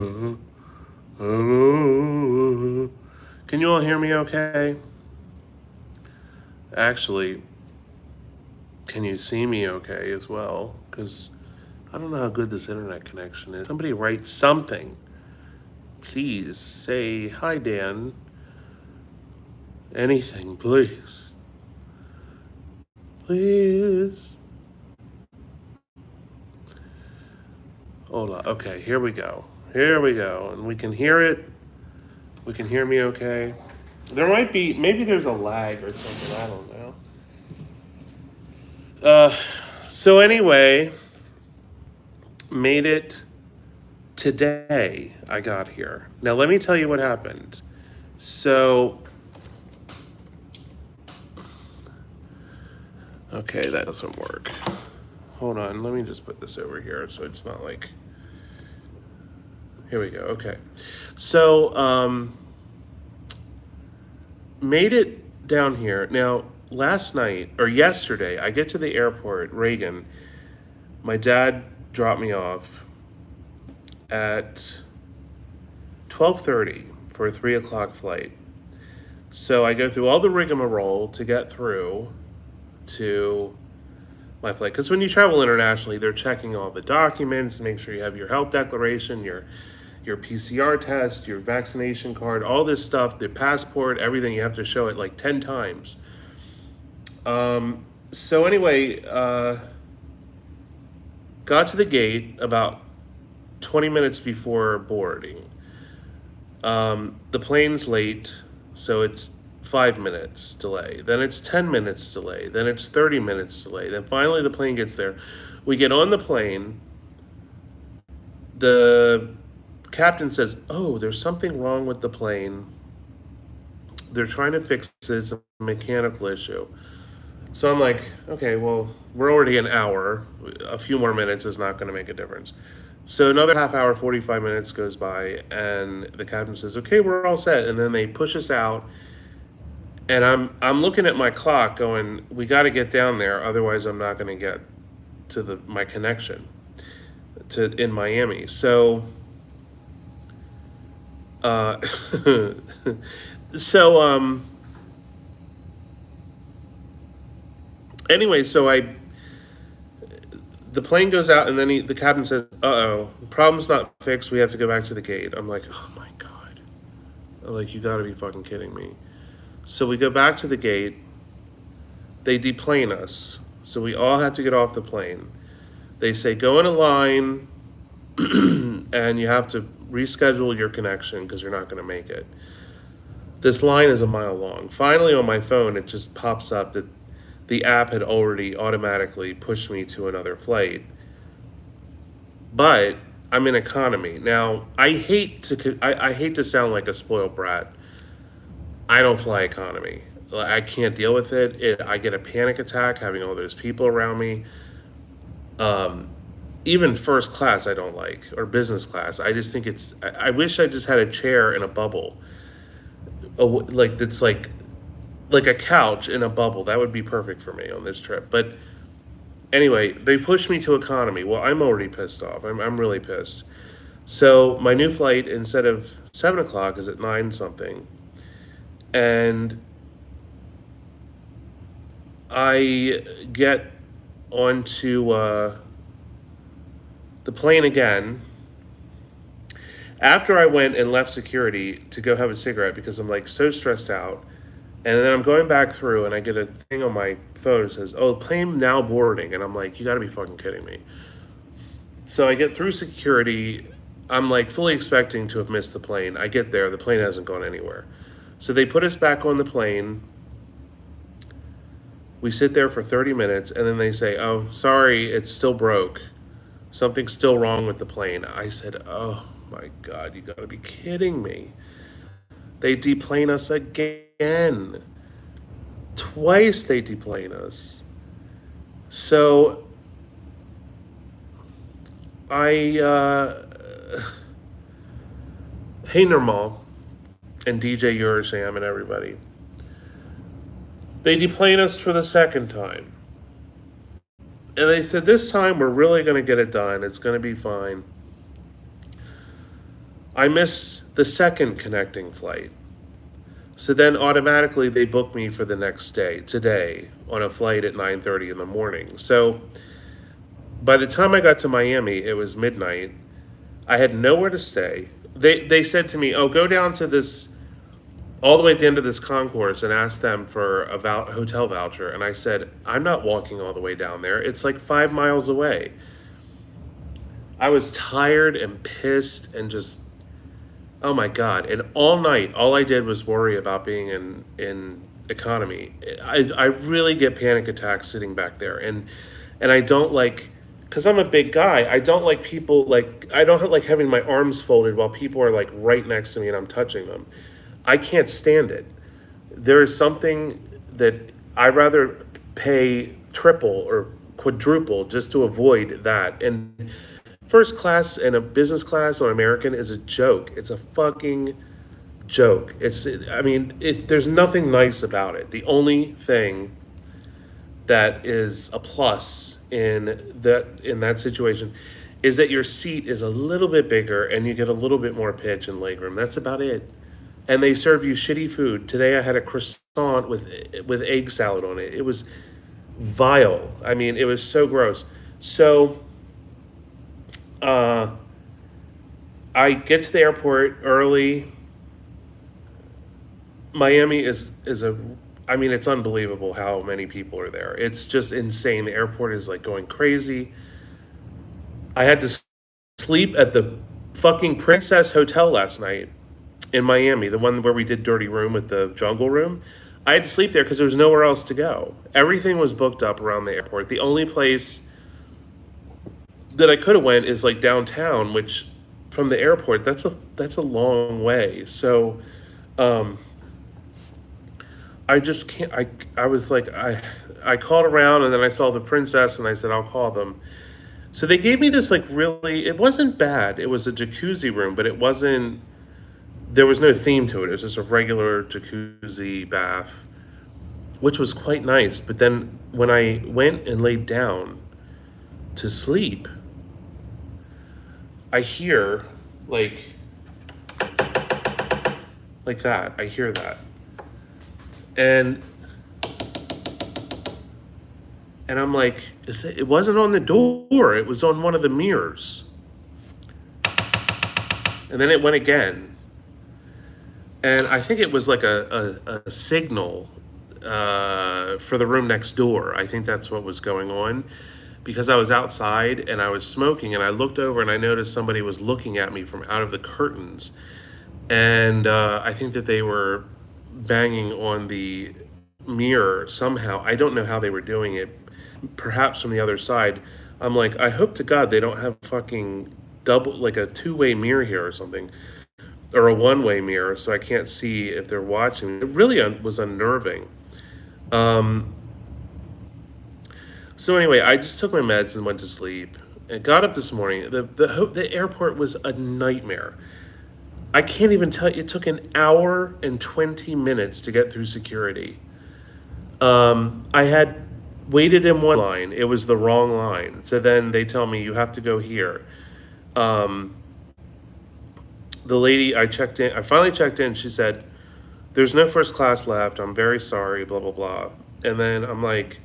Can you all hear me okay? Actually, can you see me okay as well? Because I don't know how good this internet connection is. Somebody write something. Please say, hi, Dan. Anything, please. Please. Hold on. Okay, here we go. Here we go. And we can hear it. We can hear me okay. There might be, maybe there's a lag or something. I don't know. Uh, so anyway, made it today. I got here. Now let me tell you what happened. So, okay, that doesn't work. Hold on, let me just put this over here so it's not like. Here we go. Okay, so made it down here. Now last night or yesterday, I get to the airport, Reagan. My dad dropped me off at 12:30 for a 3 o'clock flight. So I go through all the rigmarole to get through to my flight. Because when you travel internationally, they're checking all the documents to make sure you have your health declaration, your PCR test, your vaccination card, all this stuff, the passport, everything. You have to show it like 10 times. So anyway, got to the gate about 20 minutes before boarding. The plane's late, so it's 5 minutes delay. Then it's 10 minutes delay. Then it's 30 minutes delay. Then finally the plane gets there. We get on the plane. The captain says, "Oh, there's something wrong with the plane. They're trying to fix it. It's a mechanical issue." So I'm like, okay, well, we're already an hour. A few more minutes is not going to make a difference. So another half hour, 45 minutes goes by, and the captain says, "Okay, we're all set." And then they push us out, and I'm looking at my clock, going, "We got to get down there, otherwise I'm not going to get to my connection to in Miami." So, uh, so anyway, the plane goes out, and then the captain says, "Uh-oh, problem's not fixed. We have to go back to the gate." I'm like, "Oh my god!" I'm like, "You got to be fucking kidding me!" So we go back to the gate. They deplane us, so we all have to get off the plane. They say, "Go in a line, and you have to reschedule your connection because you're not going to make it." This line is a mile long. Finally, on my phone, it just pops up that the app had already automatically pushed me to another flight. But I'm in economy. Now, I hate to sound like a spoiled brat. I don't fly economy. I can't deal with it. I get a panic attack having all those people around me. Um, Even first class I don't like, or business class. I just think I wish I just had a chair in a bubble, like that's like a couch in a bubble. That would be perfect for me on this trip. But anyway, they pushed me to economy. Well, I'm already pissed off. I'm really pissed. So my new flight, instead of 7 o'clock, is at 9 something, and I get onto the plane again after I went and left security to go have a cigarette because I'm like so stressed out. And then I'm going back through, and I get a thing on my phone that says, "Oh, plane now boarding." And I'm like, "You got to be fucking kidding me." So I get through security. I'm like fully expecting to have missed the plane. I get there, the plane hasn't gone anywhere. So they put us back on the plane. We sit there for 30 minutes, and then they say, "Oh, sorry, it's still broke. Something's still wrong with the plane." I said, "Oh my God, you got to be kidding me." They deplane us again. Twice they deplane us. So hey Nirmal and DJ Eurosam and everybody, they deplane us for the second time. And they said, "This time we're really going to get it done. It's going to be fine." I miss the second connecting flight. So then automatically they book me for the next day, today, on a flight at 9:30 in the morning. So by the time I got to Miami, it was midnight. I had nowhere to stay. They said to me, "Oh, go down to this all the way at the end of this concourse and ask them for a hotel voucher." And I said, "I'm not walking all the way down there. It's like 5 miles away." I was tired and pissed and just, oh my God. And all night, all I did was worry about being in economy. I really get panic attacks sitting back there. And I don't like, because I'm a big guy, I don't like people, like, I don't like having my arms folded while people are like right next to me and I'm touching them. I can't stand it. There is something that I'd rather pay triple or quadruple just to avoid that. And first class and a business class on American is a joke. It's a fucking joke. There's nothing nice about it. The only thing that is a plus in that situation is that your seat is a little bit bigger and you get a little bit more pitch and legroom. That's about it. And they serve you shitty food. Today I had a croissant with egg salad on it. It was vile. I mean, it was so gross. So I get to the airport early. Miami it's unbelievable how many people are there. It's just insane. The airport is like going crazy. I had to sleep at the fucking Princess Hotel last night in Miami, the one where we did Dirty Room with the jungle room. I had to sleep there because there was nowhere else to go. Everything was booked up around the airport. The only place that I could have went is like downtown, which from the airport, that's a long way. So I just can't. I was like, I called around and then I saw the Princess and I said, I'll call them. So they gave me this like really, it wasn't bad. It was a jacuzzi room, but there was no theme to it. It was just a regular jacuzzi bath, which was quite nice. But then when I went and laid down to sleep, I hear like that. I hear that. And I'm like, it wasn't on the door, it was on one of the mirrors. And then it went again. And I think it was like a signal for the room next door. I think that's what was going on, because I was outside and I was smoking and I looked over and I noticed somebody was looking at me from out of the curtains. And I think that they were banging on the mirror somehow. I don't know how they were doing it. Perhaps from the other side. I'm like, I hope to God they don't have fucking double, like a two-way mirror here or something, or a one-way mirror, so I can't see if they're watching. It really was unnerving. So anyway, I just took my meds and went to sleep. And got up this morning. The airport was a nightmare. I can't even tell you. It took an hour and 20 minutes to get through security. I had waited in one line. It was the wrong line. So then they tell me you have to go here. The lady, I finally checked in. She said, "There's no first class left. I'm very sorry, blah, blah, blah." And then I'm like,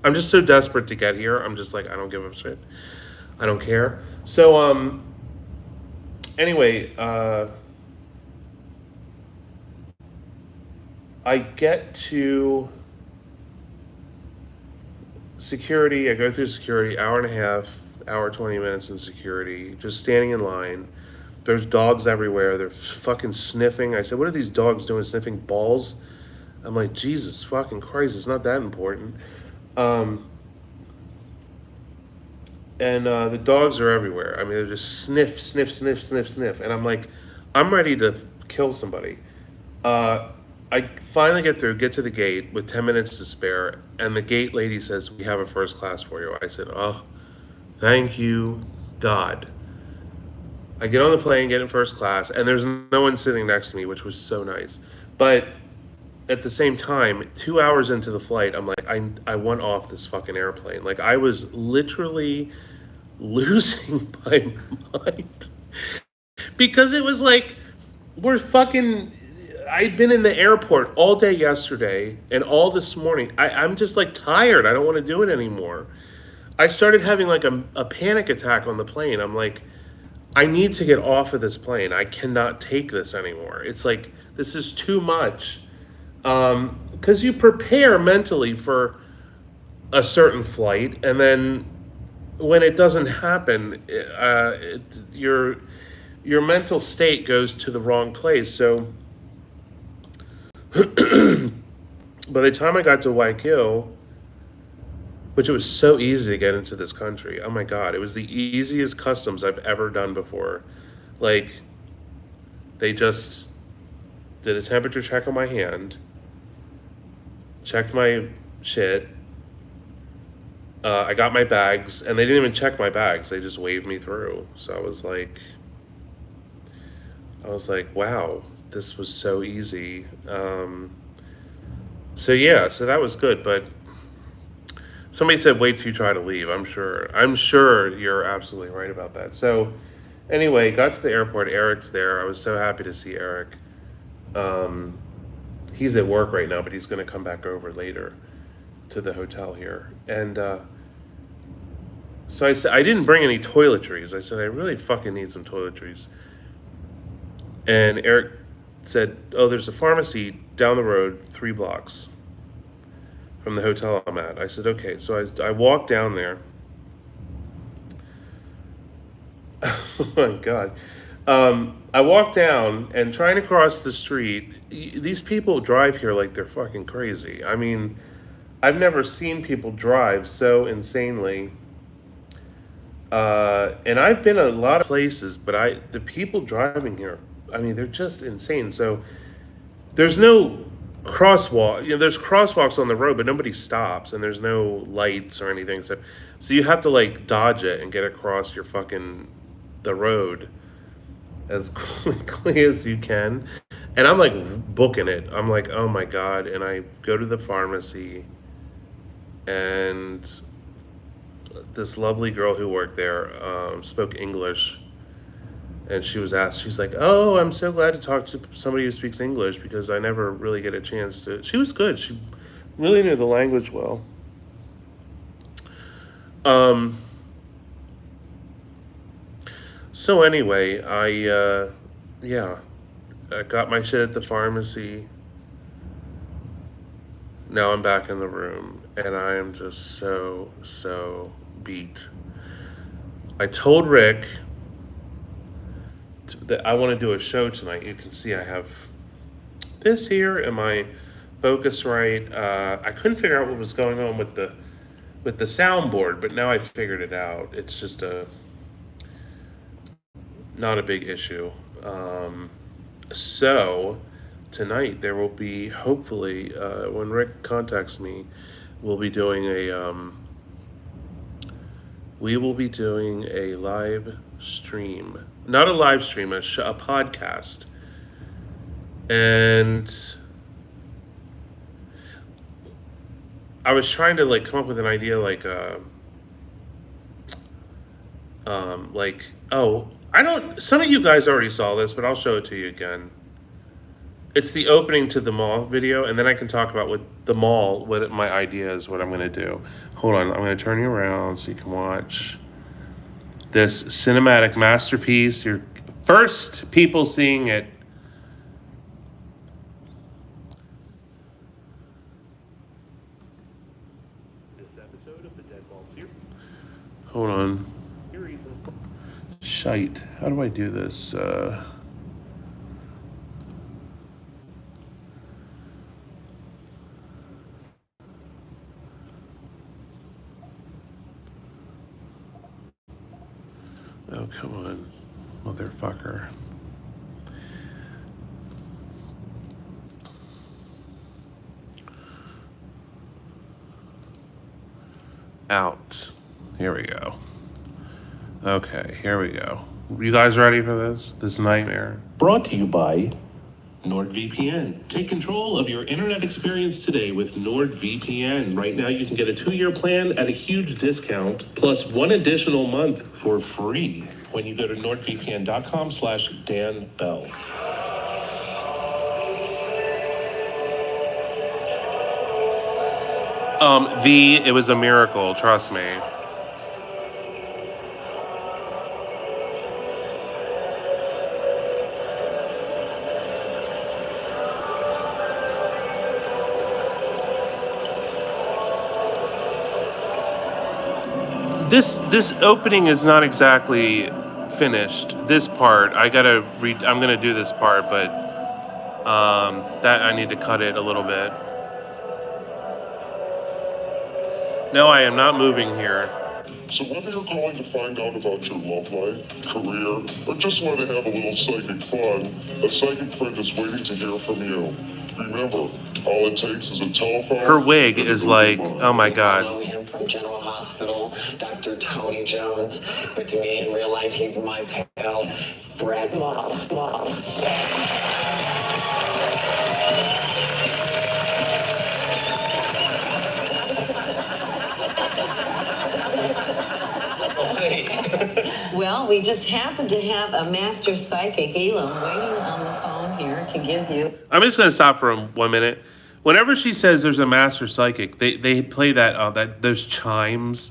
I'm just so desperate to get here. I'm just like, I don't give a shit. I don't care. So, anyway, I get to security. I go through security, hour and a half, hour, 20 minutes in security, just standing in line. There's dogs everywhere. They're fucking sniffing. I said, what are these dogs doing, sniffing balls? I'm like, Jesus fucking Christ, it's not that important. The dogs are everywhere. I mean, they're just sniff, sniff, sniff, sniff, sniff. And I'm like, I'm ready to kill somebody. I finally get to the gate with 10 minutes to spare. And the gate lady says, we have a first class for you. I said, oh, thank you, God. I get on the plane, get in first class, and there's no one sitting next to me, which was so nice. But at the same time, 2 hours into the flight, I'm like, I want off this fucking airplane. Like, I was literally losing my mind because it was like, we're fucking. I'd been in the airport all day yesterday and all this morning. I'm just like tired. I don't want to do it anymore. I started having like a panic attack on the plane. I'm like, I need to get off of this plane. I cannot take this anymore. It's like, this is too much. Because you prepare mentally for a certain flight, and then when it doesn't happen, your mental state goes to the wrong place. So by the time I got to Waikio, which it was so easy to get into this country. Oh my God, it was the easiest customs I've ever done before. Like, they just did a temperature check on my hand, checked my shit. I got my bags, and they didn't even check my bags. They just waved me through. So I was like, wow, this was so easy. So yeah, so that was good. But somebody said, wait till you try to leave. I'm sure you're absolutely right about that. So anyway, got to the airport. Eric's there. I was so happy to see Eric. He's at work right now, but he's going to come back over later to the hotel here. And so I said, I didn't bring any toiletries. I said, I really fucking need some toiletries. And Eric said, oh, there's a pharmacy down the road, 3 blocks from the hotel I'm at. I said, okay. So I walked down there. Oh my God. I walked down, and trying to cross the street, these people drive here like they're fucking crazy. I mean, I've never seen people drive so insanely. And I've been a lot of places, but the people driving here, I mean, they're just insane. So there's no crosswalk. There's crosswalks on the road, but nobody stops, and there's no lights or anything. So you have to like dodge it and get across the road as quickly as you can. And I'm like booking it. I'm like, oh my God. And I go to the pharmacy, and this lovely girl who worked there spoke English. And she's like, oh, I'm so glad to talk to somebody who speaks English, because I never really get a chance to. She was good. She really knew the language well. So anyway, I got my shit at the pharmacy. Now I'm back in the room, and I am just so beat. I told Rick that I want to do a show tonight. You can see I have this here. Am I focused right? I couldn't figure out what was going on with the soundboard, but now I figured it out. It's just not a big issue. So tonight there will be, hopefully, when Rick contacts me, we'll be doing a live stream. Not a live stream, a podcast. And I was trying to come up with an idea some of you guys already saw this, but I'll show it to you again. It's the opening to the mall video, and then I can talk about what my idea is, what I'm going to do. Hold on, I'm going to turn you around so you can watch this cinematic masterpiece. Your first people seeing it. This episode of the Dead Balls here. Hold on. Shite. How do I do this? Oh, come on, motherfucker. Out. Here we go. Okay, here we go. You guys ready for this nightmare? Brought to you by NordVPN. Take control of your internet experience today with NordVPN. Right now, you can get a 2-year plan at a huge discount, plus 1 additional month for free. when you go to nordvpn.com/Dan Bell. It was a miracle, trust me. This opening is not exactly finished. This part, I gotta read. I'm gonna do this part, but that I need to cut it a little bit. No, I am not moving here. So whether you're calling to find out about your love life, career, or just want to have a little psychic fun, a psychic friend is waiting to hear from you. Remember, all it takes is a telephone. Her wig is like, oh my god. I know him from General Hospital, Dr. Tony Jones, but to me in real life, he's my pal, Brad Mom. We'll see. Well, we just happen to have a master psychic, Elam, waiting on the phone here to give you. I'm just gonna stop for 1 minute. Whenever she says there's a master psychic, they play that those chimes,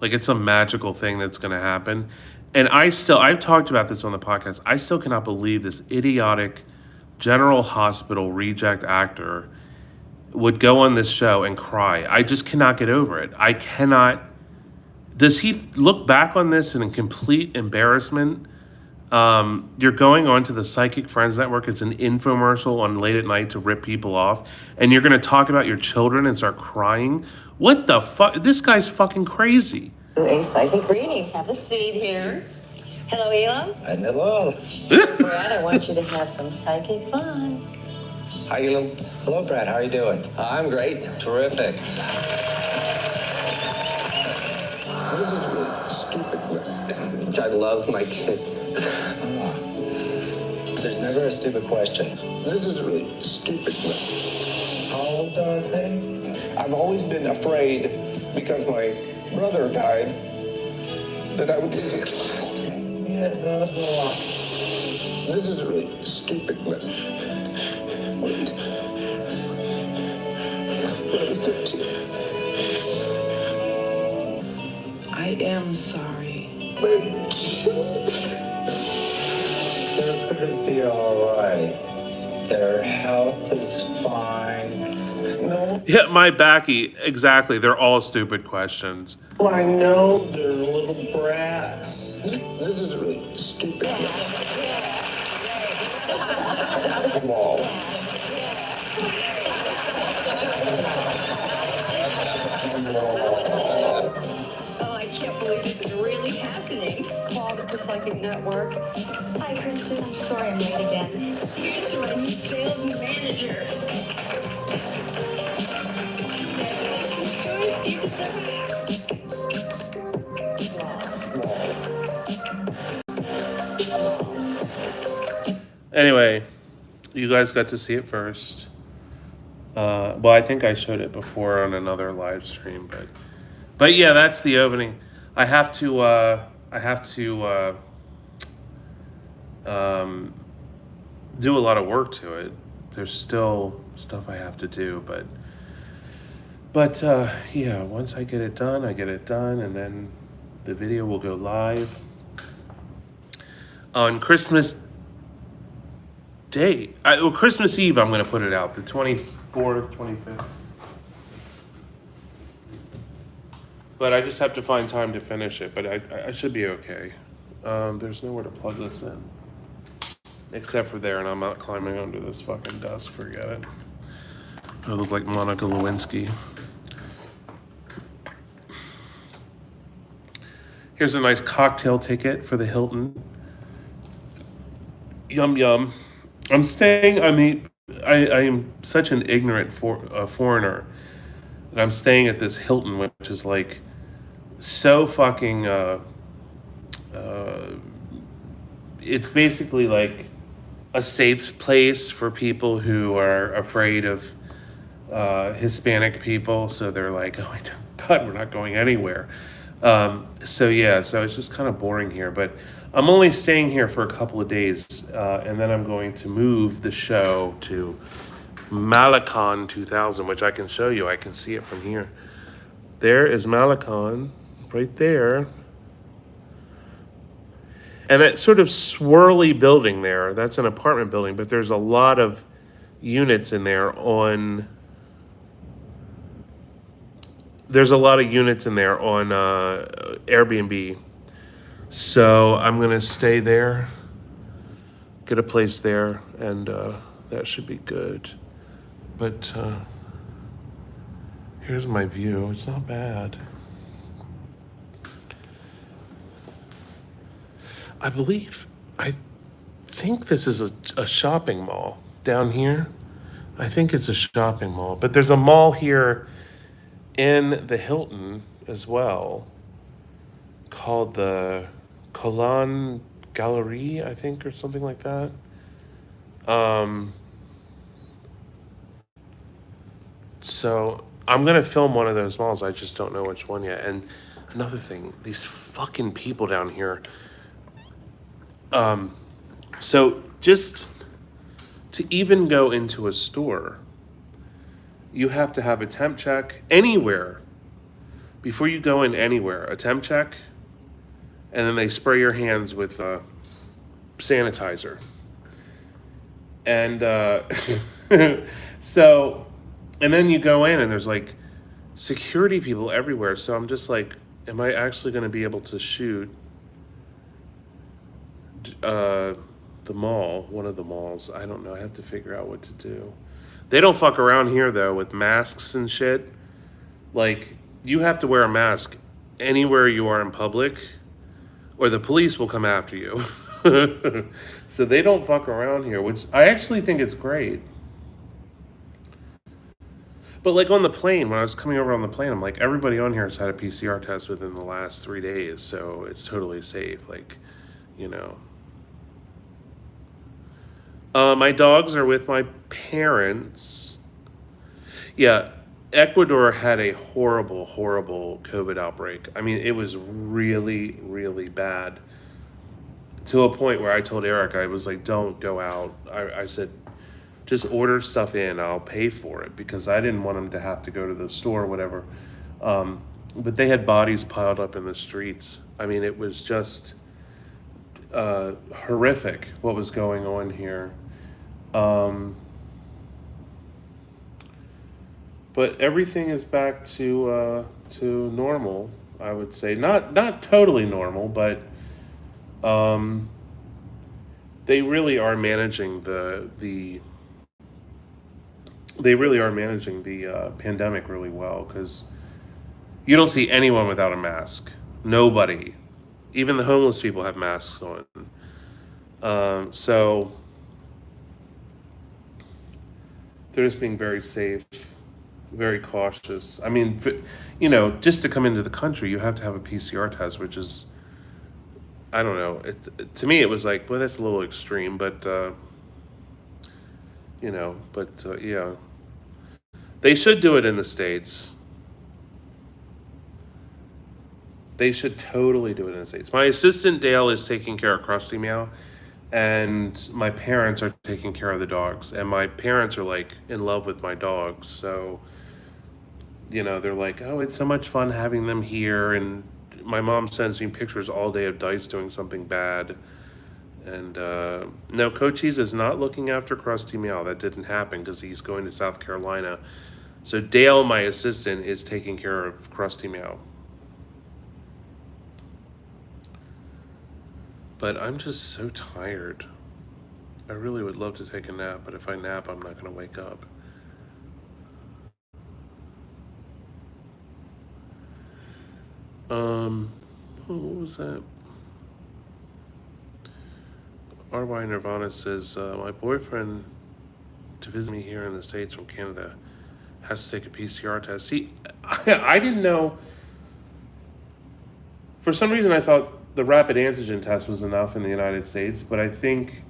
like it's a magical thing that's gonna happen. And I've talked about this on the podcast. I still cannot believe this idiotic General Hospital reject actor would go on this show and cry. I just cannot get over it. I cannot. Does he look back on this in complete embarrassment? You're going on to the Psychic Friends Network. It's an infomercial on late at night to rip people off. And you're going to talk about your children and start crying? What the fuck? This guy's fucking crazy. A psychic reading. Have a seat here. Hello, Elam. Hello. Brad, I want you to have some psychic fun. Hi, Elam. Hello, Brad. How are you doing? I'm great. Terrific. This is really stupid. I love my kids. There's never a stupid question. This is really stupid. How old are they? I've always been afraid because my brother died that I would do this. This is really stupid. Wait. What is this? I am sorry. They're gonna be all right. Their health is fine. No, Yeah, my backy. Exactly. They're all stupid questions. I know they're little brats. This is really stupid. Come on. Oh, I can't believe this is really happening. Call the Psychic Network. Hi, Kristen. I'm sorry I'm late again. Here's my new sales manager. Anyway, you guys got to see it first. Well, I think I showed it before on another live stream, but yeah, that's the opening. I have to do a lot of work to it. There's still stuff I have to do, but yeah, once I get it done, and then the video will go live on Christmas Day. Christmas Eve, I'm going to put it out, the 24th, 25th. But I just have to find time to finish it, but I should be okay. There's nowhere to plug this in. Except for there, and I'm not climbing onto this fucking desk, forget it. I look like Monica Lewinsky. Here's a nice cocktail ticket for the Hilton. Yum yum. I'm staying, I am such an ignorant foreigner that I'm staying at this Hilton, which is like so fucking, it's basically like a safe place for people who are afraid of Hispanic people. So they're like, oh my God, we're not going anywhere. So yeah, so it's just kind of boring here, but I'm only staying here for a couple of days, and then I'm going to move the show to Malacon 2000, which I can show you. I can see it from here. There is Malacon, right there. And that sort of swirly building there, that's an apartment building, but there's a lot of units in there on... There's a lot of units in there on Airbnb. So I'm going to stay there, get a place there, and that should be good. But here's my view. It's not bad. I think this is a shopping mall down here. I think it's a shopping mall. But there's a mall here in the Hilton as well called the Colan Gallery, I think, or something like that. So I'm gonna film one of those malls. I just don't know which one yet. And another thing, these fucking people down here. So just to even go into a store, you have to have a temp check anywhere. Before you go in anywhere, a temp check, and then they spray your hands with sanitizer. And so, and then you go in and there's like security people everywhere. So I'm just like, am I actually going to be able to shoot the mall, one of the malls? I don't know. I have to figure out what to do. They don't fuck around here though with masks and shit. Like, you have to wear a mask anywhere you are in public, or the police will come after you. So they don't fuck around here, which I actually think it's great. But like on the plane, when I was coming over on the plane, I'm like, everybody on here has had a PCR test within the last 3 days, so it's totally safe. Like, you know. My dogs are with my parents. Yeah, Ecuador had a horrible, horrible COVID outbreak. I mean, it was really, really bad. To a point where I told Eric, I was like, don't go out. I said, just order stuff in. I'll pay for it, because I didn't want him to have to go to the store or whatever. But they had bodies piled up in the streets. I mean, it was just horrific what was going on here. But everything is back to normal, I would say. Not totally normal, but they really are managing the pandemic really well, because you don't see anyone without a mask. Nobody. Even the homeless people have masks on. So they're just being very safe, very cautious. I mean, you know, just to come into the country, you have to have a PCR test, which is, I don't know. To me, it was like, well, that's a little extreme, but, you know, but yeah. They should do it in the States. They should totally do it in the States. My assistant, Dale, is taking care of Krusty Meow, and my parents are taking care of the dogs. And my parents are, like, in love with my dogs, so, you know, they're like, oh, it's so much fun having them here, and my mom sends me pictures all day of Dice doing something bad. And no, Cochise is not looking after Krusty Meow. That didn't happen because he's going to South Carolina. So Dale, my assistant, is taking care of Krusty Meow. But I'm just so tired. I really would love to take a nap, but if I nap, I'm not going to wake up. What was that? RY Nirvana says, my boyfriend to visit me here in the States from Canada has to take a PCR test. See, I didn't know. For some reason, I thought the rapid antigen test was enough in the United States, but I think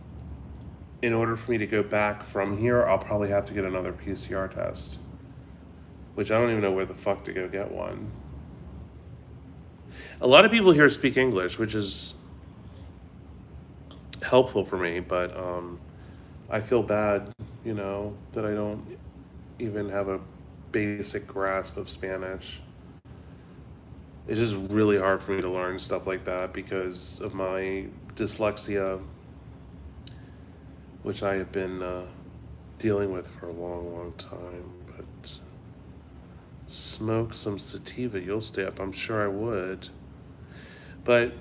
in order for me to go back from here, I'll probably have to get another PCR test, which I don't even know where the fuck to go get one. A lot of people here speak English, which is helpful for me, but I feel bad, you know, that I don't even have a basic grasp of Spanish. It's just really hard for me to learn stuff like that because of my dyslexia, which I have been dealing with for a long, long time. But smoke some sativa, you'll stay up. I'm sure I would. But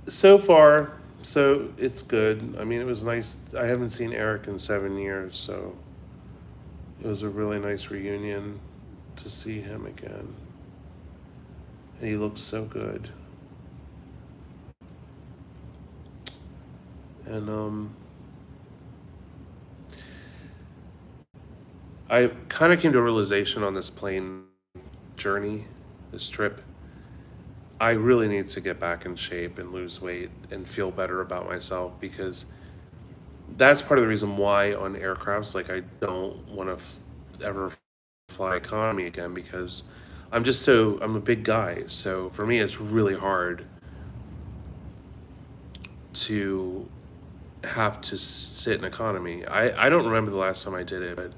so far, so it's good. I mean, it was nice. I haven't seen Eric in 7 years, so it was a really nice reunion to see him again. And he looks so good. And I kind of came to a realization on this plane journey, this trip. I really need to get back in shape and lose weight and feel better about myself, because that's part of the reason why on aircrafts, like, I don't want to ever fly economy again, because I'm a big guy. So for me, it's really hard to have to sit in economy. I don't remember the last time I did it, but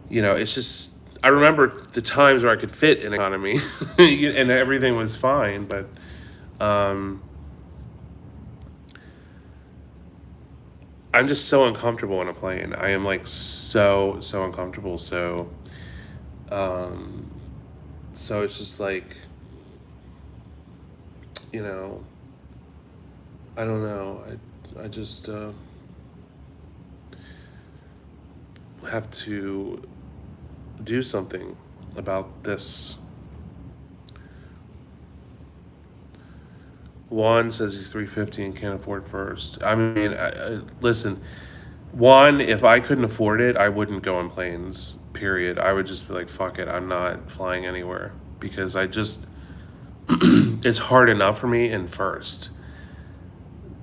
you know, it's just, I remember the times where I could fit in economy and everything was fine, but I'm just so uncomfortable on a plane. I am like so uncomfortable. So it's just like, you know, I don't know. I just have to do something about this. Juan says he's 350 and can't afford first. I mean, listen, Juan, if I couldn't afford it, I wouldn't go on planes, period. I would just be like, fuck it, I'm not flying anywhere, because I just, it's hard enough for me in first.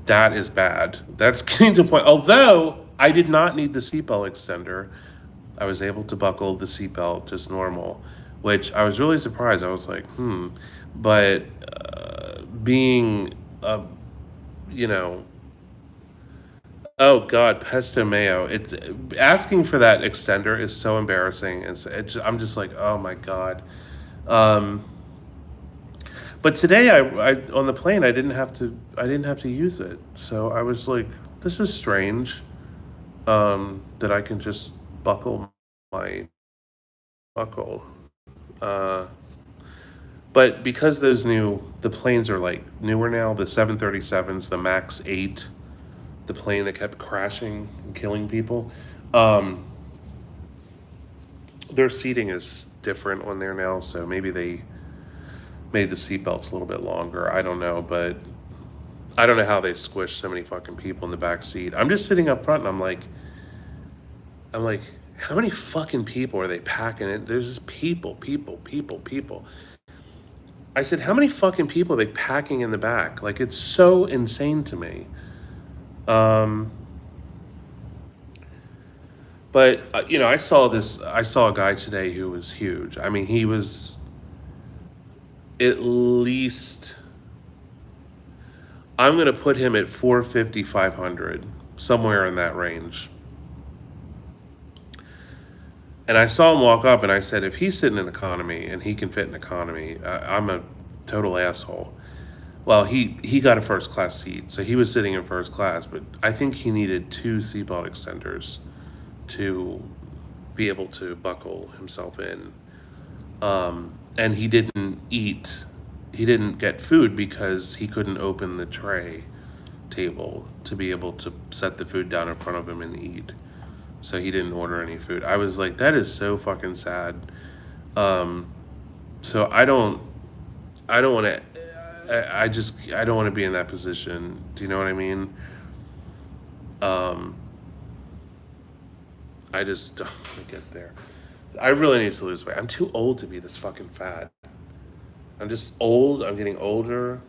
That is bad. That's getting to a point. Although I did not need the seatbelt extender, I was able to buckle the seatbelt just normal, which I was really surprised. I was like, But being, you know, oh God, pesto mayo. It's asking for that extender is so embarrassing. I'm just like, oh my God. But today, I on the plane, I didn't have to use it. So I was like, this is strange, that I can just buckle my buckle. But because the planes are like newer now, the 737s, the MAX 8, the plane that kept crashing and killing people, their seating is different on there now. So maybe they made the seatbelts a little bit longer. I don't know, but I don't know how they squished so many fucking people in the back seat. I'm just sitting up front and I'm like, how many fucking people are they packing in? There's just people. I said, how many fucking people are they packing in the back? Like, it's so insane to me. But you know, I saw a guy today who was huge. I mean, he was at least, I'm going to put him at 450, 500, somewhere in that range. And I saw him walk up and I said, if he's sitting in economy and he can fit in economy, I'm a total asshole. Well, he got a first class seat, so he was sitting in first class, but I think he needed 2 seatbelt extenders to be able to buckle himself in. And he didn't get food because he couldn't open the tray table to be able to set the food down in front of him and eat. So he didn't order any food. I was like, that is so fucking sad. So I don't want to, I don't want to be in that position. Do you know what I mean? I just don't want to get there. I really need to lose weight. I'm too old to be this fucking fat. I'm just old. I'm getting older.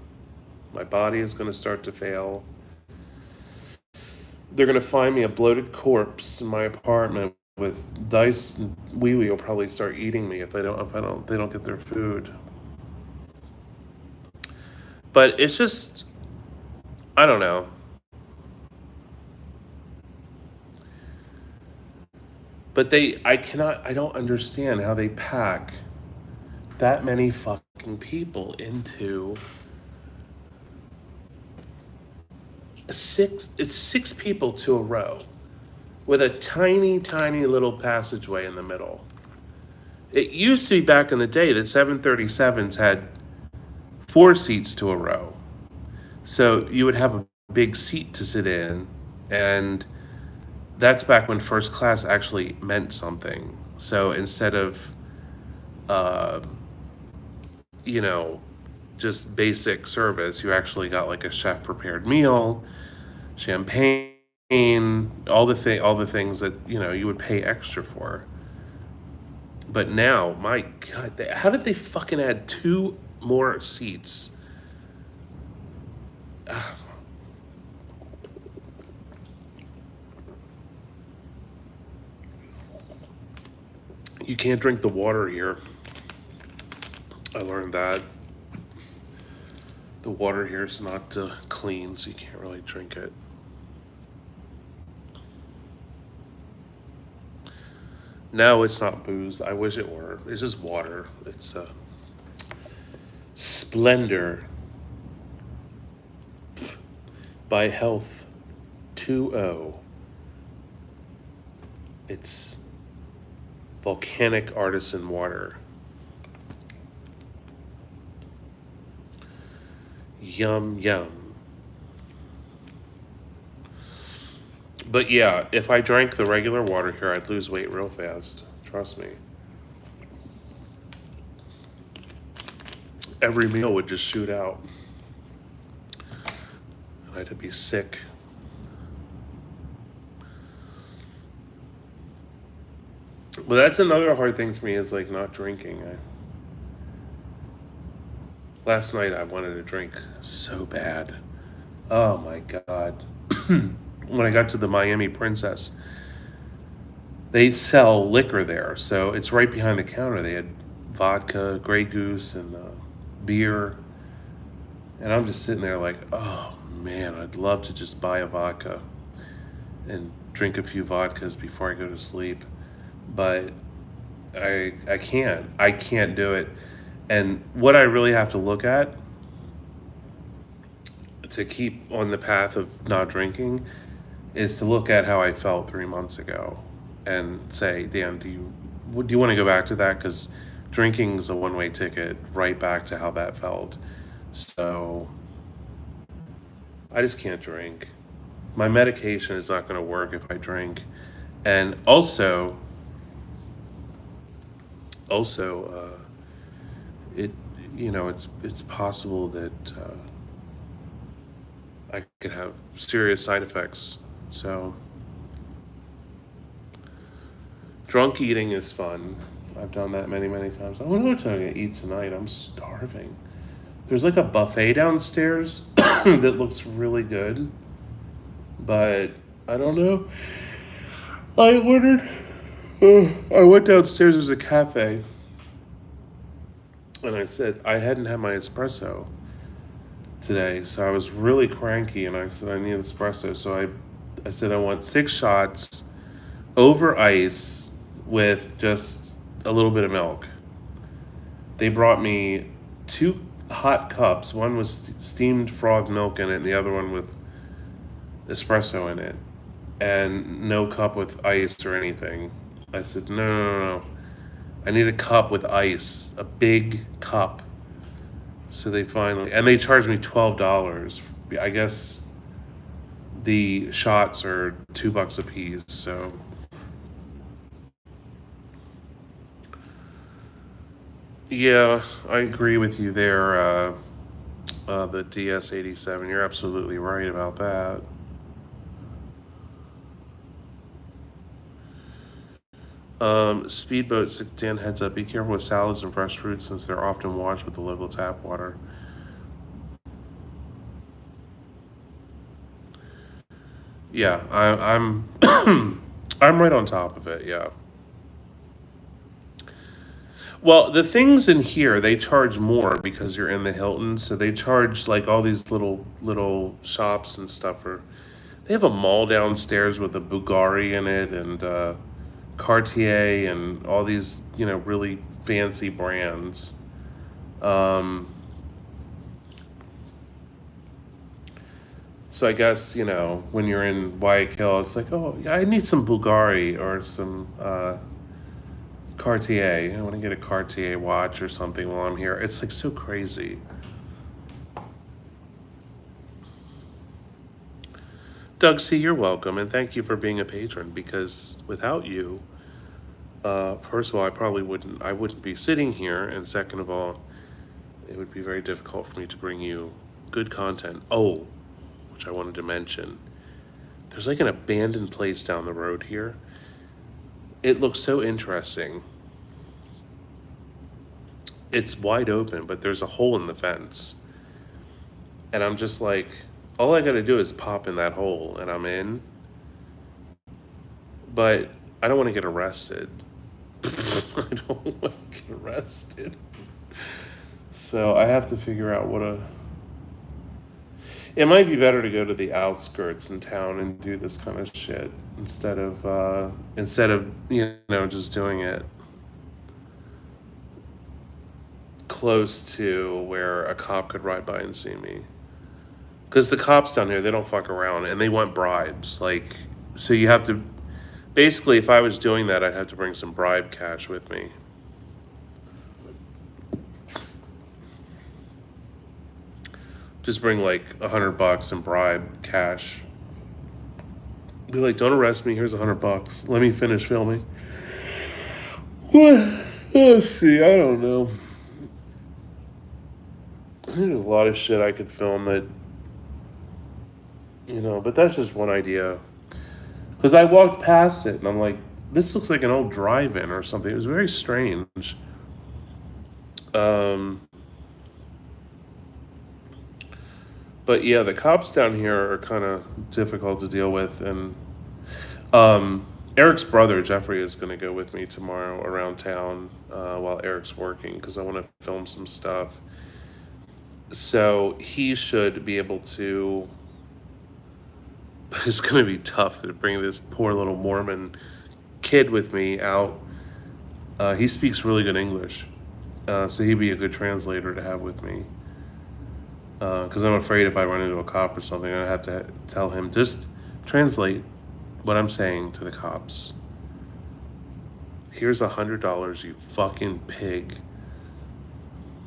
My body is going to start to fail. They're going to find me a bloated corpse in my apartment with Dice and Wee Wee will probably start eating me if they don't get their food. But it's just, I don't know. But I don't understand how they pack that many fucking people into it's six people to a row with a tiny, tiny little passageway in the middle. It used to be back in the day that 737s had 4 seats to a row. So you would have a big seat to sit in, and that's back when first class actually meant something. So instead of, uh, just basic service, you actually got like a chef prepared meal, champagne, all the things that you would pay extra for. But now, my God, how did they fucking add 2 more seats? Ugh. You can't drink the water here. I learned that. The water here is not clean, so you can't really drink it. No, it's not booze. I wish it were. It's just water. It's Splendor by Health 2.0. It's volcanic artisan water. Yum, yum. But yeah, if I drank the regular water here, I'd lose weight real fast. Trust me. Every meal would just shoot out. And I'd be sick. But that's another hard thing for me is like not drinking. Last night I wanted to drink so bad. Oh my God. When I got to the Miami Princess, they sell liquor there. So it's right behind the counter. They had vodka, Grey Goose, and beer. And I'm just sitting there like, oh man, I'd love to just buy a vodka and drink a few vodkas before I go to sleep. But I can't do it. And what I really have to look at to keep on the path of not drinking is to look at how I felt 3 months ago and say, Dan, do you want to go back to that? Because drinking is a one-way ticket right back to how that felt. So I just can't drink. My medication is not going to work if I drink. And also, it's possible that I could have serious side effects. So drunk eating is fun. I've done that many, many times. I wonder what I'm gonna eat tonight. I'm starving. There's like a buffet downstairs that looks really good, but I don't know. I went downstairs, there's a cafe, and I said I hadn't had my espresso today, so I was really cranky, and I said I need espresso, so I said I want 6 shots over ice with just a little bit of milk. They brought me 2 hot cups. One was steamed frothed milk in it, and the other one with espresso in it, and no cup with ice or anything. I said, no. I need a cup with ice, a big cup. So they charged me $12. I guess the shots are $2 a piece, so. Yeah, I agree with you there, the DS87. You're absolutely right about that. Speedboats, Dan, heads up, be careful with salads and fresh fruits since they're often washed with the local tap water. Yeah, I'm I'm right on top of it, yeah. Well, the things in here, they charge more because you're in the Hilton, so they charge like all these little shops and stuff. They have a mall downstairs with a Bulgari in it, and Cartier and all these, really fancy brands. So I guess, when you're in Guayaquil, it's like, oh, yeah, I need some Bulgari or some Cartier. I want to get a Cartier watch or something while I'm here. It's like so crazy. Doug C., you're welcome, and thank you for being a patron, because without you, first of all, I wouldn't be sitting here, and second of all, it would be very difficult for me to bring you good content. Oh, which I wanted to mention, there's like an abandoned place down the road here. It looks so interesting. It's wide open, but there's a hole in the fence. And I'm just like, all I gotta do is pop in that hole and I'm in. But I don't want to get arrested. I don't want to get arrested. So I have to figure out it might be better to go to the outskirts in town and do this kind of shit instead of just doing it close to where a cop could ride by and see me. Because the cops down here, they don't fuck around and they want bribes. Like, so you have to, basically, if I was doing that, I'd have to bring some bribe cash with me. Just bring like $100 in bribe cash. Be like, don't arrest me. Here's $100. Let me finish filming. What? Let's see. I don't know. There's a lot of shit I could film that, but that's just one idea. Because I walked past it and I'm like, this looks like an old drive-in or something. It was very strange. But yeah, the cops down here are kind of difficult to deal with. And Eric's brother, Jeffrey, is going to go with me tomorrow around town while Eric's working because I want to film some stuff. So he should be able to... But it's going to be tough to bring this poor little Mormon kid with me out. He speaks really good English. So he'd be a good translator to have with me. Because I'm afraid if I run into a cop or something, I have to tell him, just translate what I'm saying to the cops. Here's $100, you fucking pig.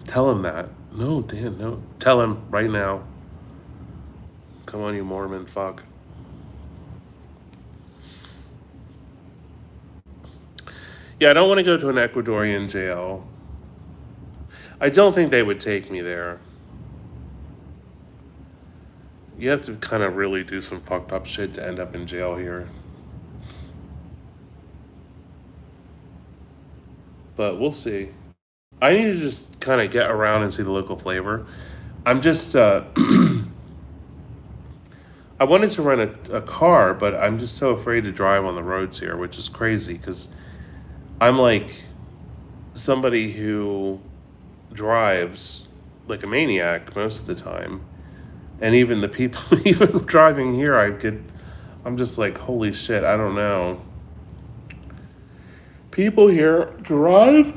Tell him that. No, Dan, no. Tell him right now. Come on, you Mormon fuck. Yeah, I don't want to go to an Ecuadorian jail. I don't think they would take me there. You have to kind of really do some fucked up shit to end up in jail here. But we'll see. I need to just kind of get around and see the local flavor. I'm just, I wanted to rent a car, but I'm just so afraid to drive on the roads here, which is crazy because I'm like somebody who drives like a maniac most of the time. And even the people, even driving here, I'm just like, holy shit, I don't know. People here drive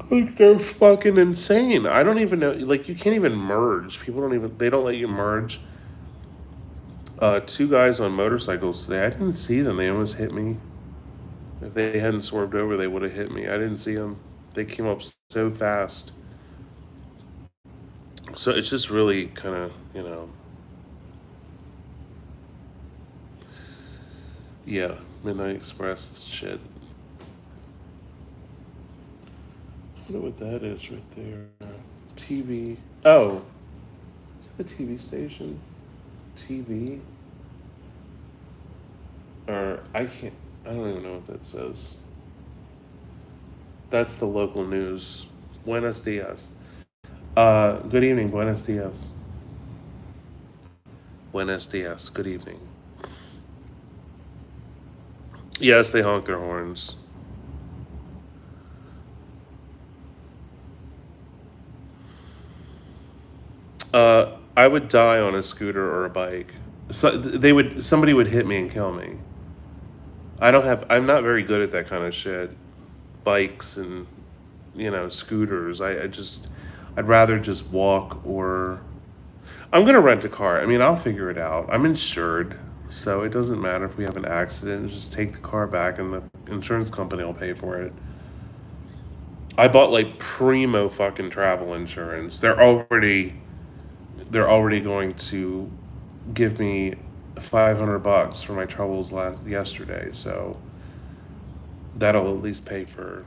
like they're fucking insane. I don't even know, like you can't even merge. They don't let you merge. Two guys on motorcycles today, I didn't see them. They almost hit me. If they hadn't swerved over, they would have hit me. I didn't see them. They came up so fast. So it's just really kind of, yeah, Midnight Express shit. I wonder what that is right there. TV. Oh, is that a TV station? TV? Or I don't even know what that says. That's the local news. Buenos dias. Good evening, buenos dias. Buenos dias, good evening. Yes, they honk their horns. I would die on a scooter or a bike. So somebody would hit me and kill me. I'm not very good at that kind of shit. Bikes and, scooters. I'd rather just walk, or I'm gonna rent a car. I mean, I'll figure it out. I'm insured, so it doesn't matter if we have an accident. Just take the car back and the insurance company will pay for it. I bought like primo fucking travel insurance. They're already going to give me $500 for my troubles yesterday, so that'll at least pay for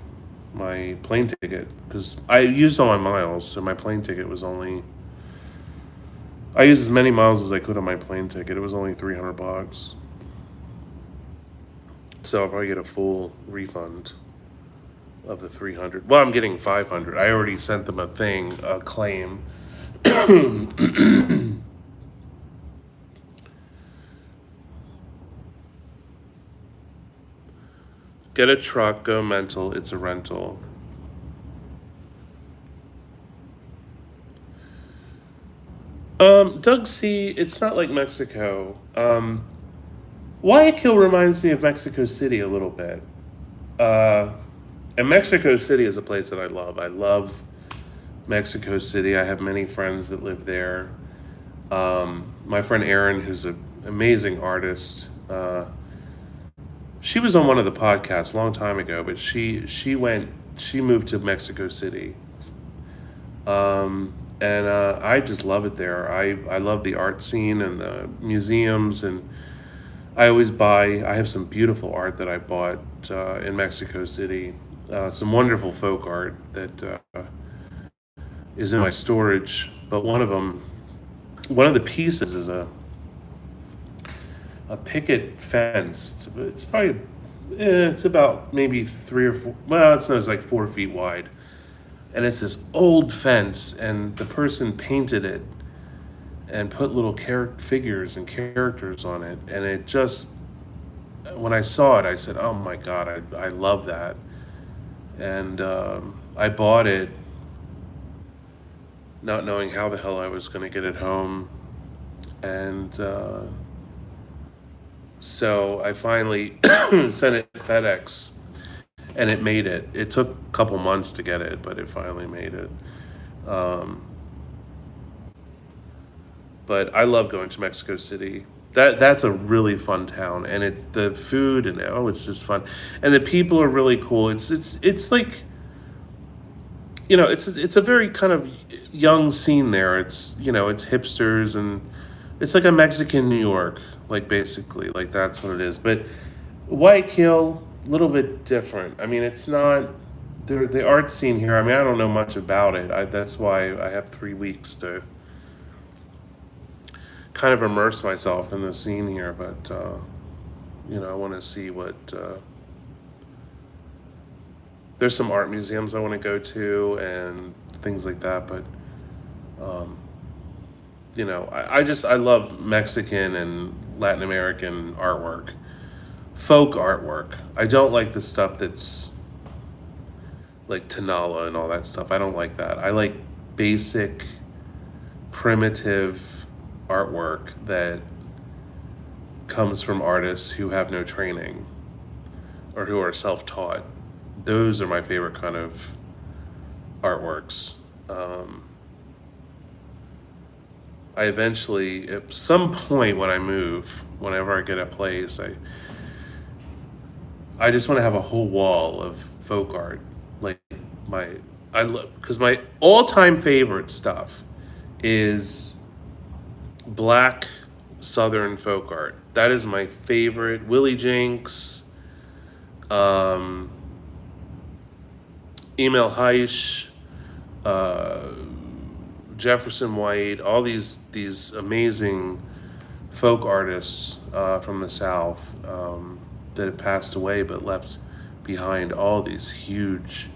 my plane ticket, because I used all my miles, so my plane ticket was only, I used as many miles as I could on my plane ticket. It was only $300, so I'll probably get a full refund of the 300. Well, I'm getting 500. I already sent them a claim. Get a truck, go mental, it's a rental. Doug C., it's not like Mexico. Guayaquil reminds me of Mexico City a little bit. And Mexico City is a place that I love. I love Mexico City. I have many friends that live there. My friend Erin, who's an amazing artist, she was on one of the podcasts a long time ago, but she moved to Mexico City. And I just love it there. I love the art scene and the museums, and I have some beautiful art that I bought in Mexico City. Some wonderful folk art that is in my storage, but one of the pieces is a picket fence. It's probably, it's about maybe 3 or 4, well, it's like 4 feet wide. And it's this old fence, and the person painted it and put little figures and characters on it. And it just, when I saw it, I said, oh my God, I love that. And I bought it not knowing how the hell I was going to get it home. And so I finally sent it to FedEx, and it made it. It took a couple months to get it, but it finally made it. But I love going to Mexico City. That's a really fun town, and the food, and it's just fun, and the people are really cool. It's like, it's a very kind of young scene there. It's it's hipsters, and it's like a Mexican New York, like basically, like that's what it is. But Guayaquil, a little bit different. I mean, it's not the art scene here. I mean, I don't know much about it. That's why I have 3 weeks to kind of immerse myself in the scene here. But I want to see what. There's some art museums I want to go to and things like that. But I love Mexican and Latin American artwork. Folk artwork. I don't like the stuff that's like Tanala and all that stuff. I don't like that. I like basic, primitive artwork that comes from artists who have no training or who are self-taught. Those are my favorite kind of artworks. I eventually, at some point when I move, whenever I get a place, I just want to have a whole wall of folk art. Like because my all-time favorite stuff is Black Southern folk art. That is my favorite. Willie Jinks, Emil Heisch, Jefferson White, all these amazing folk artists from the South that have passed away but left behind all these huge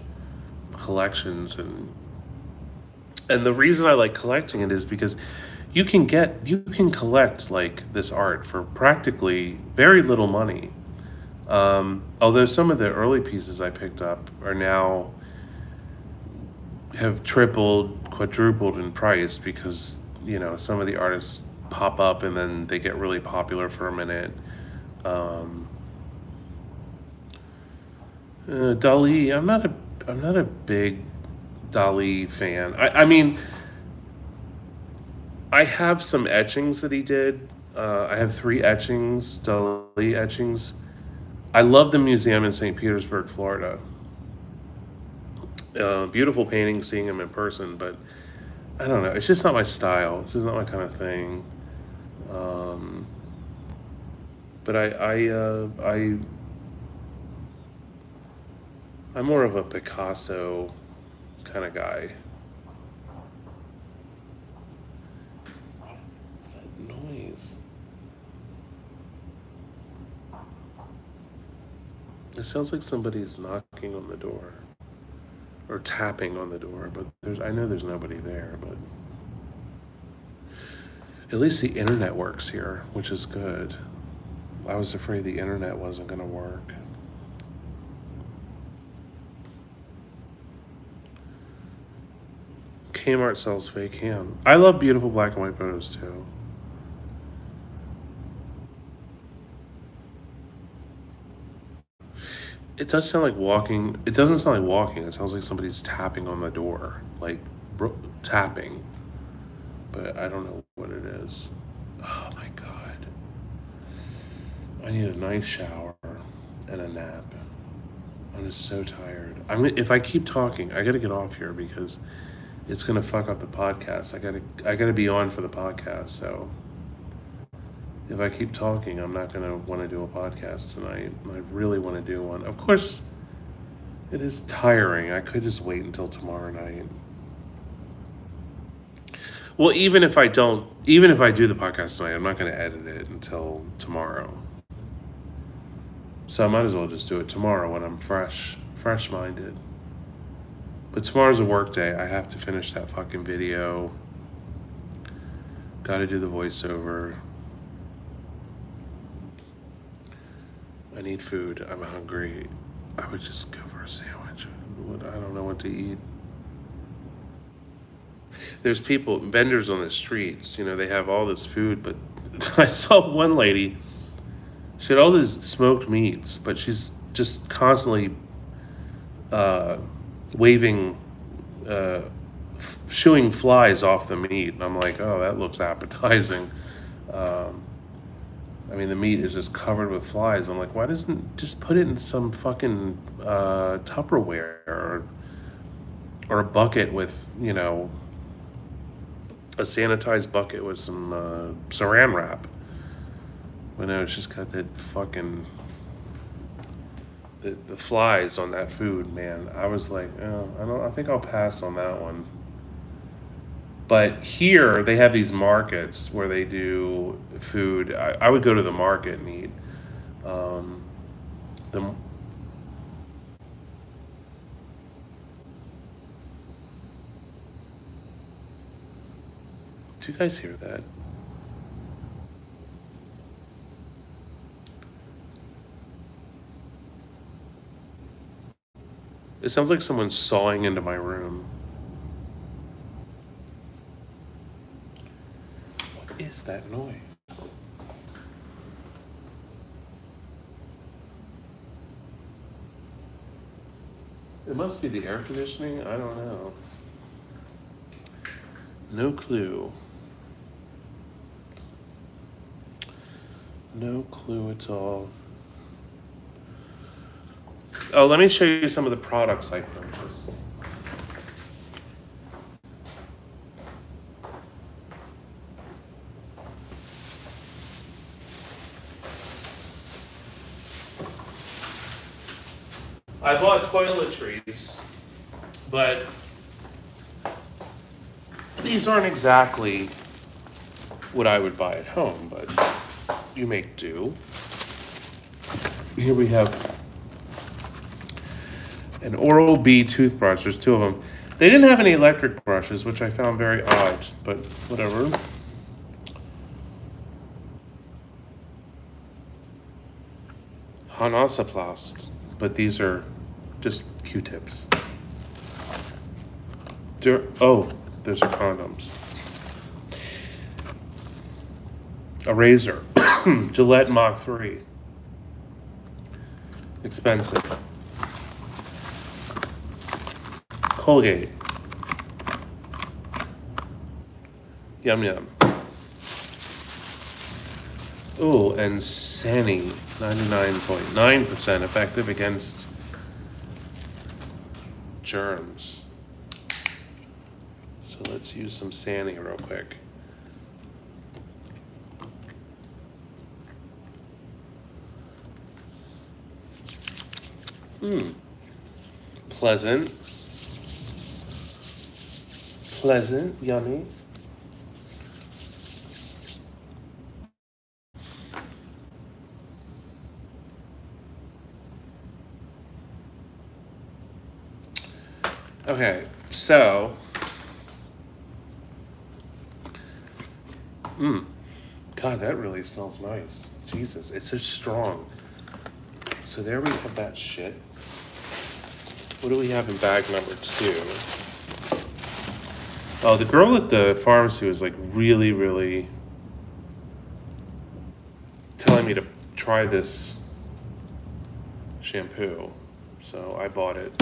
collections. And the reason I like collecting it is because you can collect like this art for practically very little money. Although some of the early pieces I picked up are now have tripled, quadrupled in price because, some of the artists pop up and then they get really popular for a minute. Dali, I'm not a big Dali fan. I mean, I have some etchings that he did. I have 3 etchings, Dali etchings. I love the museum in St. Petersburg, Florida. Beautiful painting, seeing him in person, but I don't know. It's just not my style. It's just not my kind of thing. But I'm more of a Picasso kind of guy. What's that noise? It sounds like somebody's knocking on the door or tapping on the door, but I know there's nobody there, but at least the internet works here, which is good. I was afraid the internet wasn't going to work. Kmart sells fake ham. I love beautiful black and white photos too. It does sound like walking. It doesn't sound like walking. It sounds like somebody's tapping on the door, like tapping. But I don't know what it is. Oh my God. I need a nice shower and a nap. I'm just so tired. If I keep talking, I gotta get off here because it's gonna fuck up the podcast. I gotta be on for the podcast. So if I keep talking, I'm not gonna want to do a podcast tonight. I really want to do one. Of course, it is tiring. I could just wait until tomorrow night. Well, even if I do the podcast tonight, I'm not gonna edit it until tomorrow. So I might as well just do it tomorrow when I'm fresh-minded. But tomorrow's a work day. I have to finish that fucking video. Gotta do the voiceover. I need food. I'm hungry. I would just go for a sandwich. I don't know what to eat. There's vendors on the streets, they have all this food, but I saw one lady, she had all these smoked meats, but she's just constantly waving, shooing flies off the meat. And I'm like, oh, that looks appetizing. The meat is just covered with flies. I'm like, why doesn't just put it in some fucking Tupperware or a bucket with, a sanitized bucket with some saran wrap. But no, it's just got that fucking the flies on that food, man. I was like, oh, I think I'll pass on that one. But here they have these markets where they do food. I would go to the market and eat. Do you guys hear that? It sounds like someone's sawing into my room. What is that noise? It must be the air conditioning. I don't know. No clue. No clue at all. Oh, let me show you some of the products I purchased. I bought toiletries, but these aren't exactly what I would buy at home, but you make do. Here we have an Oral-B toothbrush. There's 2 of them. They didn't have any electric brushes, which I found very odd, but whatever. Hansaplast, but these are just Q-tips. Those are condoms. A razor. Gillette Mach 3. Expensive. Colgate. Yum yum. Ooh, and Sani, 99.9% effective against germs. So let's use some Sani real quick. Pleasant. Pleasant, yummy. Okay, so God, that really smells nice. Jesus, it's so strong. So there we have that shit. What do we have in bag number 2? Oh, the girl at the pharmacy was like really, really telling me to try this shampoo. So I bought it.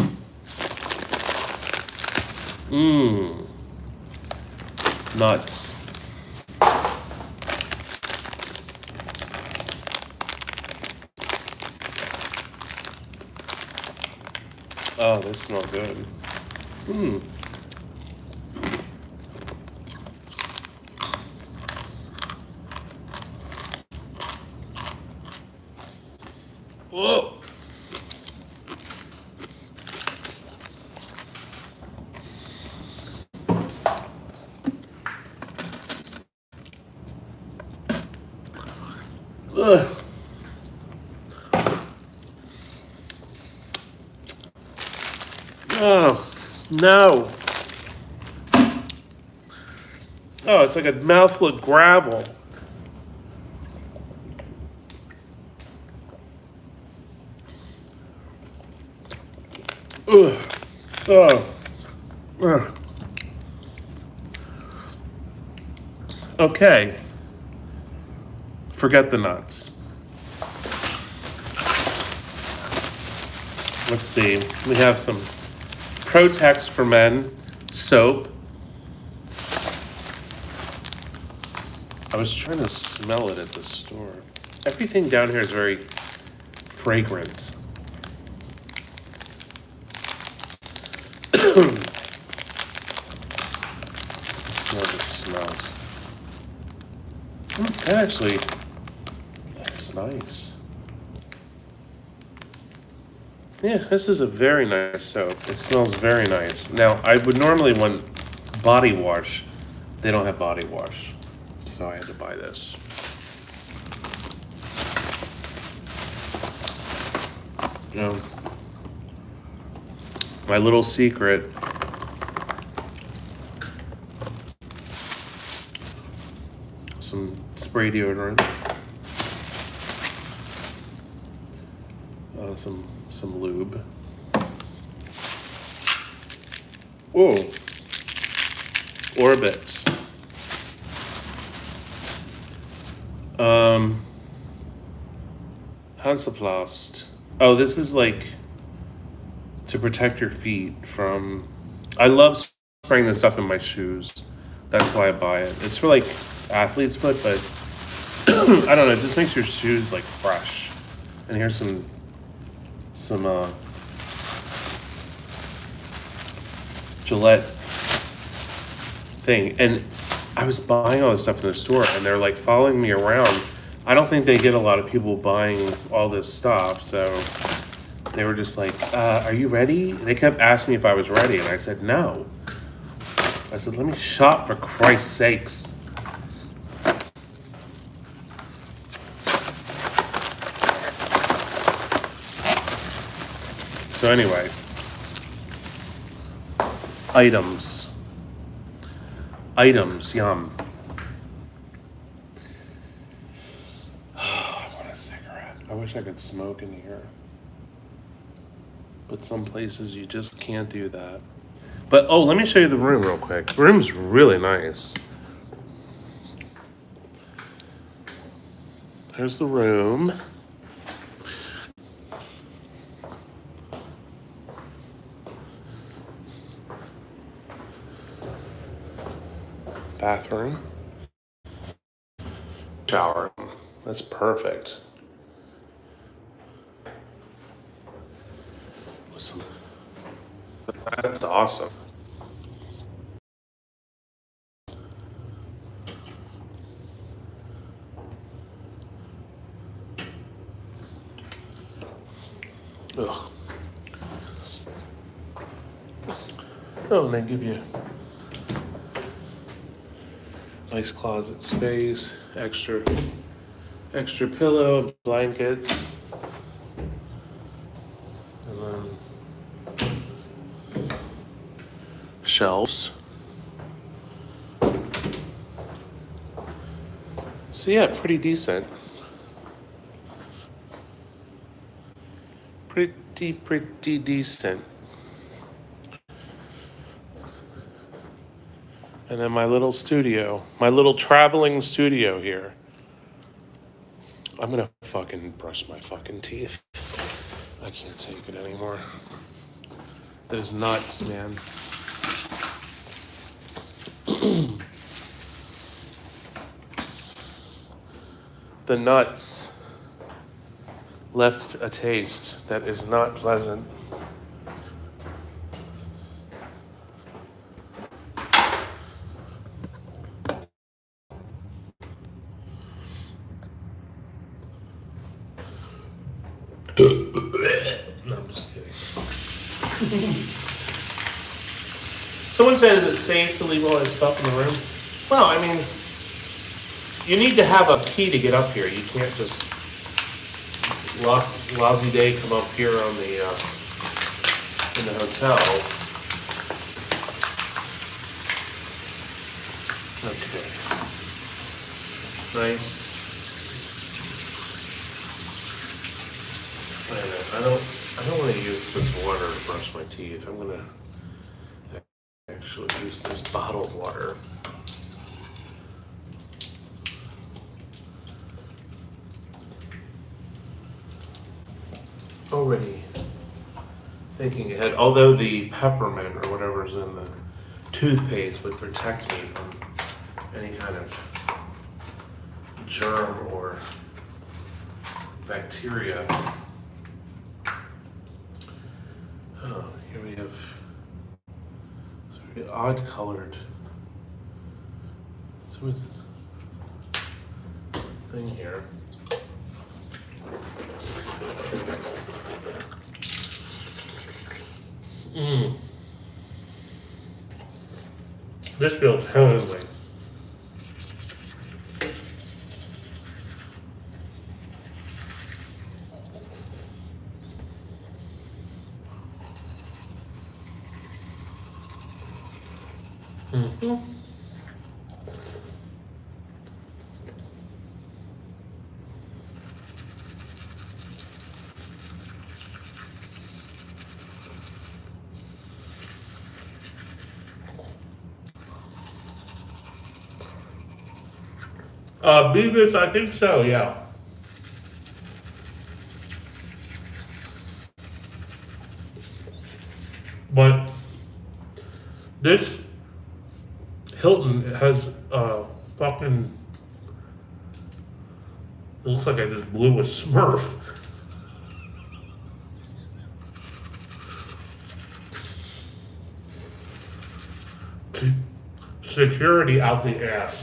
Nuts. Oh, they smell good. Whoa. Ugh. Oh, no. Oh, it's like a mouthful of gravel. Ugh. Oh. Ugh. Okay. Forget the nuts. Let's see. We have some Protex for Men soap. I was trying to smell it at the store. Everything down here is very fragrant. Smell the smells. That actually, that's nice. Yeah, this is a very nice soap. It smells very nice. Now, I would normally want body wash. They don't have body wash, so I had to buy this. My little secret. Some spray deodorant. Some lube. Whoa. Orbits. Hansaplast. Oh, this is like to protect your feet from. I love spraying this stuff in my shoes. That's why I buy it. It's for like athlete's foot, but I don't know. It just makes your shoes like fresh. And here's some Gillette thing. And I was buying all this stuff in the store, and they're like following me around. I don't think they get a lot of people buying all this stuff, so they were just like, are you ready? They kept asking me if I was ready, and I said no. I said, let me shop for Christ's sakes. So anyway, items, yum. I want a cigarette. I wish I could smoke in here. But some places you just can't do that. But, oh, let me show you the room real quick. The room's really nice. There's the room. bathroom. Shower. That's perfect. Listen. That's awesome. Ugh. Oh, and they give you nice closet space, extra pillow, blankets, and then shelves. So yeah, pretty decent. Pretty decent. And then my little studio, my little traveling studio here. I'm gonna fucking brush my fucking teeth. I can't take it anymore. Those nuts, man. The nuts left a taste that is not pleasant. No, I'm just kidding. Someone said, is it safe to leave all this stuff in the room? Well, I mean, you need to have a key to get up here. You can't just lousy day come up here on the in the hotel. Okay. Nice. Wait a minute. I don't want to use this water to brush my teeth. I'm gonna actually use this bottled water. Already thinking ahead, although the peppermint or whatever's in the toothpaste would protect me from any kind of germ or bacteria. Oh, here we have this very odd colored thing here. This feels heavenly. Beavis, I think so, yeah. But this Hilton has fucking. It looks like I just blew a Smurf. Security out the ass.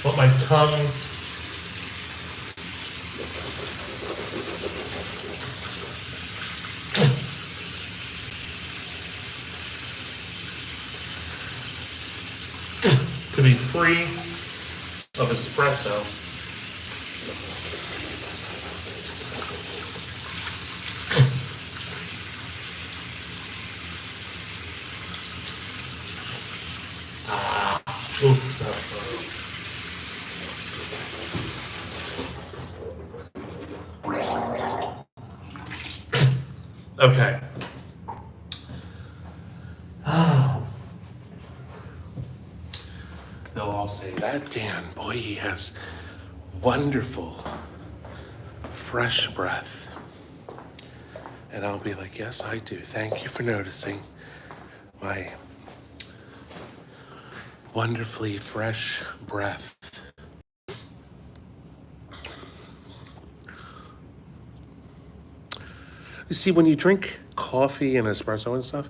Want my tongue to be free of espresso. Oof, okay. They'll all say, that Dan, boy, he has wonderful, fresh breath. And I'll be like, yes, I do. Thank you for noticing my wonderfully fresh breath. You see, when you drink coffee and espresso and stuff,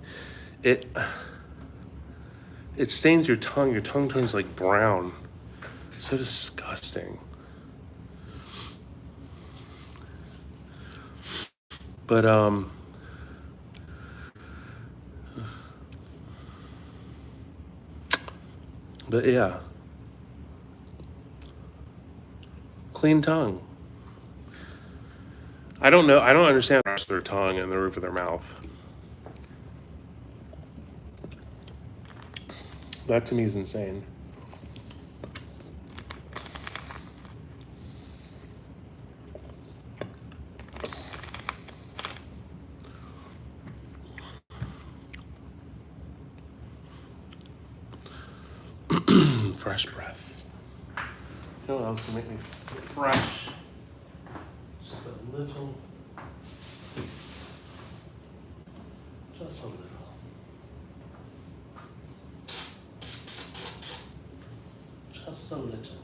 it stains your tongue. Your tongue turns like brown. It's so disgusting. But yeah. Clean tongue. I don't know. I don't understand their tongue and the roof of their mouth. That to me is insane. Fresh breath. You know what else will make me fresh? It's just a little. Just a little. Just a little.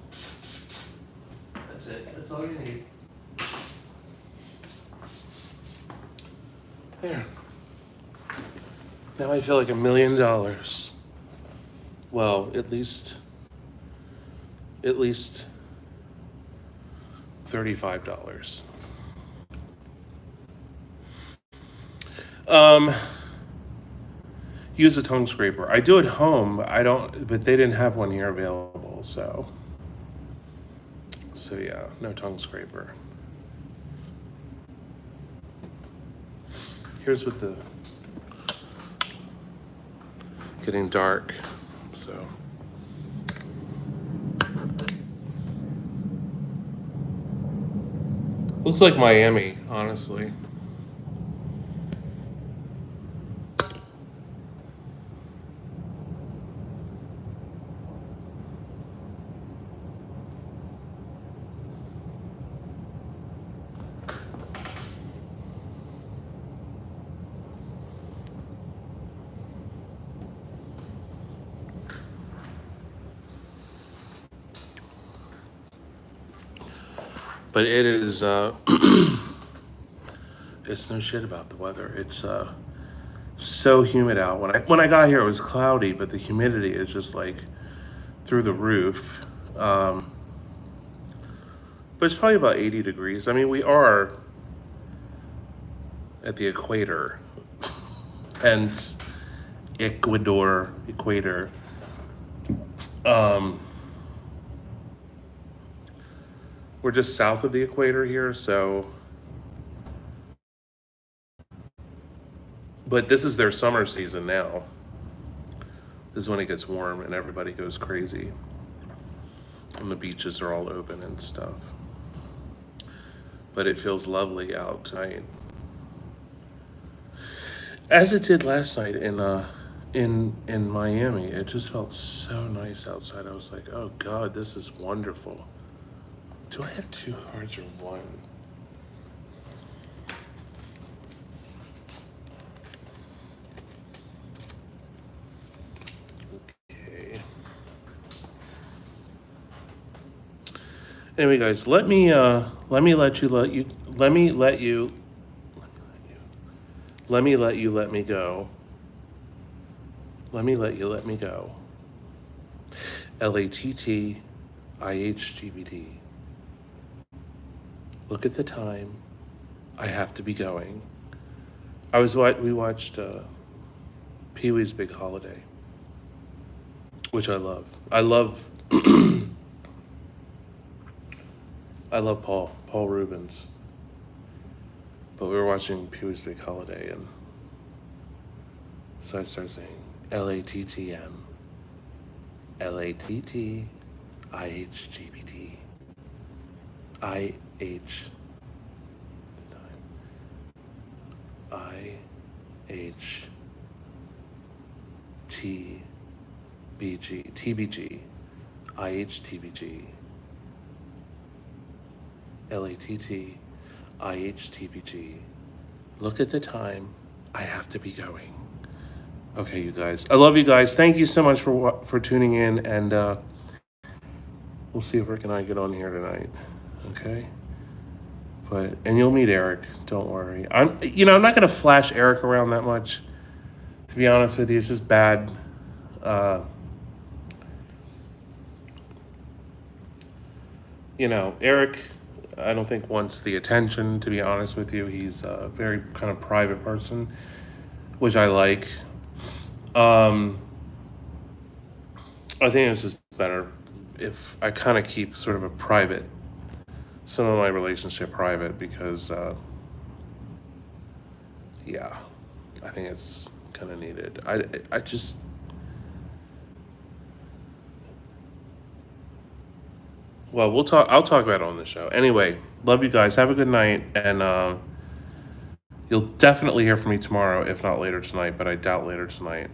That's it. That's all you need. There. Now I feel like $1 million. Well, at least $35. Use a tongue scraper. I do at home. But they didn't have one here available, so yeah, no tongue scraper. Here's what the getting dark, so. Looks like Miami, honestly. But it is, it's no shit about the weather. It's so humid out. When I got here, it was cloudy, but the humidity is just like through the roof. But it's probably about 80 degrees. I mean, we are at the equator, and equator. We're just south of the equator here, so. But this is their summer season now. This is when it gets warm and everybody goes crazy. And the beaches are all open and stuff. But it feels lovely out tonight. As it did last night in Miami. It just felt so nice outside. I was like, oh God, this is wonderful. Do I have 2 cards or 1? Okay. Anyway, guys, let me let me go. Let me let me go. LATTIHGBT. Look at the time. I have to be going. We watched Pee-wee's Big Holiday. which I love. I love Paul Rubens. But we were watching Pee Wee's Big Holiday, and so I started saying LATTM, LATT, IHGBT, TBG, IHTBG, LATT, IHTBG. Look at the time. I have to be going. Okay, you guys. I love you guys. Thank you so much for tuning in, and we'll see if Rick and I get on here tonight. Okay? And you'll meet Eric. Don't worry. I'm not gonna flash Eric around that much. To be honest with you, it's just bad. Eric, I don't think wants the attention, to be honest with you. He's a very kind of private person, which I like. I think it's just better if I kind of keep sort of some of my relationship private, because, I think it's kind of needed. I just... Well, I'll talk about it on the show. Anyway, love you guys. Have a good night, and you'll definitely hear from me tomorrow, if not later tonight, but I doubt later tonight.